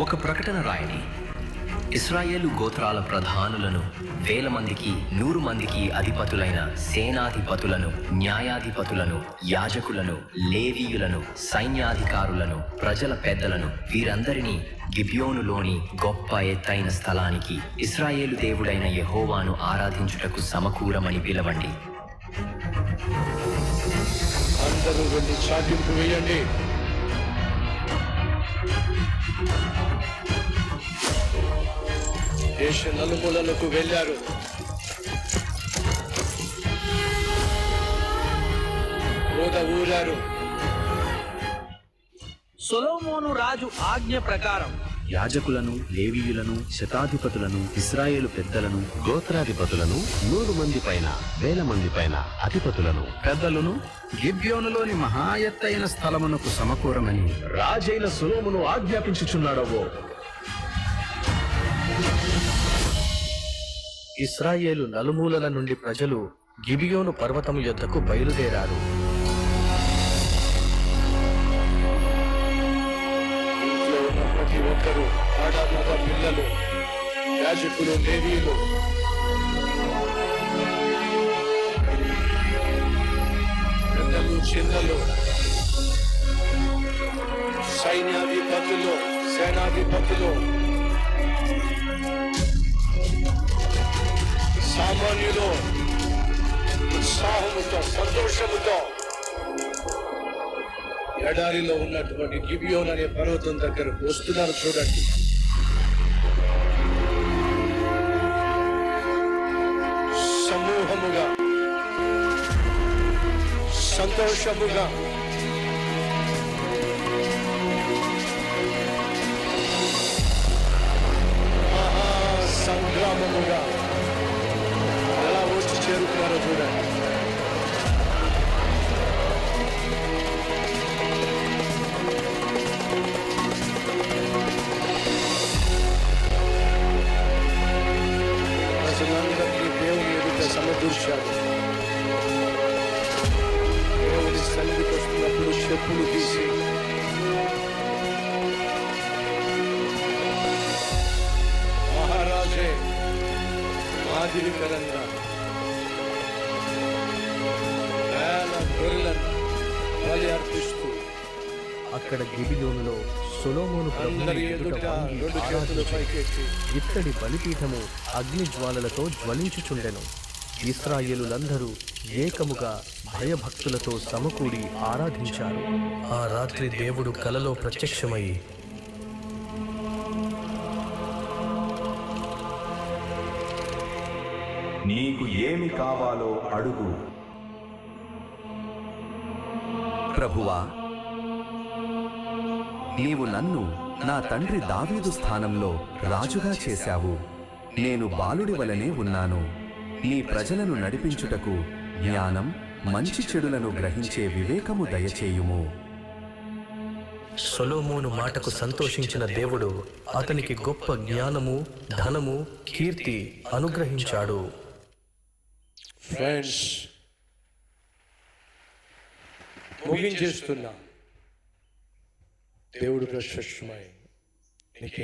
ఒక ప్రకటన రాయండి. ఇశ్రాయేలు గోత్రాల ప్రధానులను, 1000 మందికి 100 మందికి అధిపతులైన సేనాధిపతులను, న్యాయాధిపతులను, యాజకులను, లేవీయులను, సైన్యాధికారులను, ప్రజల పెద్దలను, వీరందరినీ గిబియోనులోని గొప్ప ఎత్తైన స్థలానికి, ఇశ్రాయేలు దేవుడైన యెహోవాను ఆరాధించుటకు సమకూరమని పిలవండి. అందరూ వెళ్ళి చాటింపు వేయండి. దేశ నలుమూలలకు వెళ్ళారు. ఊరారు. సొలొమోను రాజు ఆజ్ఞ ప్రకారం యాజకులను, లేవీయులను, శతాధిపతులను, ఇశ్రాయేలు పెద్దలను, గోత్రాధిపతులను, 100 మంది పైన 1000 మంది పైన అధిపతులను, పెద్దలను గిబ్యోనులోని మహా ఎత్తైన స్థలమునకు సమకూరమని రాజైన సొలొమోను ఆజ్ఞాపించుచున్నాడవో. ఇశ్రాయేలు నలుమూలల నుండి ప్రజలు గిబియోను పర్వతము యొద్దకు బయలుదేరారు. ఇంట్లో ఉన్న ప్రతి ఒక్కరూ, ఆడ మగ పిల్లలు, యాజకులు, లేవీయులు, పెద్దలు, చిన్నలు, సైన్యాధిపతులు, సేనాధిపతులు, సామాన్యులు ఉత్సాహముతో, సంతోషముతో ఎడారిలో ఉన్నటువంటి గిబియోన్ అనే పర్వతం దగ్గరకు వస్తున్నారు. చూడండి, సమూహముగా, సంతోషముగా, సంగ్రామముగా ఎలా వచ్చి చేరుకున్నారో చూడండి. ప్రజలందరినీ దేవుని ఎదుట సమకూర్చాడు. దేవుని సన్నిధికి వస్తున్నప్పుడు చెప్పులు తీసి మహారాజే మాదిరికరంగా వేల గొర్రెలను బలి అర్పిస్తూ అక్కడ గిబియోనులో సొలొమోను అందరి ఎదుట రెండు చేతులు పైకెత్తి ఇత్తడి బలిపీఠము అగ్ని జ్వాలలతో జ్వలించుచుండెను. ఇశ్రాయేలులందరూ ఏకముగా భయభక్తులతో సమకూడి ఆరాధించారు. ఆ రాత్రి దేవుడు కలలో ప్రత్యక్షమై, నీకు ఏమి కావాలో అడుగు. ప్రభువా, నీవు నన్ను నా తండ్రి దావీదు స్థానంలో రాజుగా చేశావు. నేను బాలుడి వలనే ఉన్నాను. నీ ప్రజలను నడిపించుటకు జ్ఞానం, మంచి చెడులను గ్రహించే వివేకము దయచేయుము. సొలొమోను మాటకు సంతోషించిన దేవుడు అతనికి గొప్ప జ్ఞానము, ధనము, కీర్తి అనుగ్రహించాడు. ఫ్రెండ్స్, ముగించేస్తున్నా. దేవుడు ప్రశస్తమై నీకే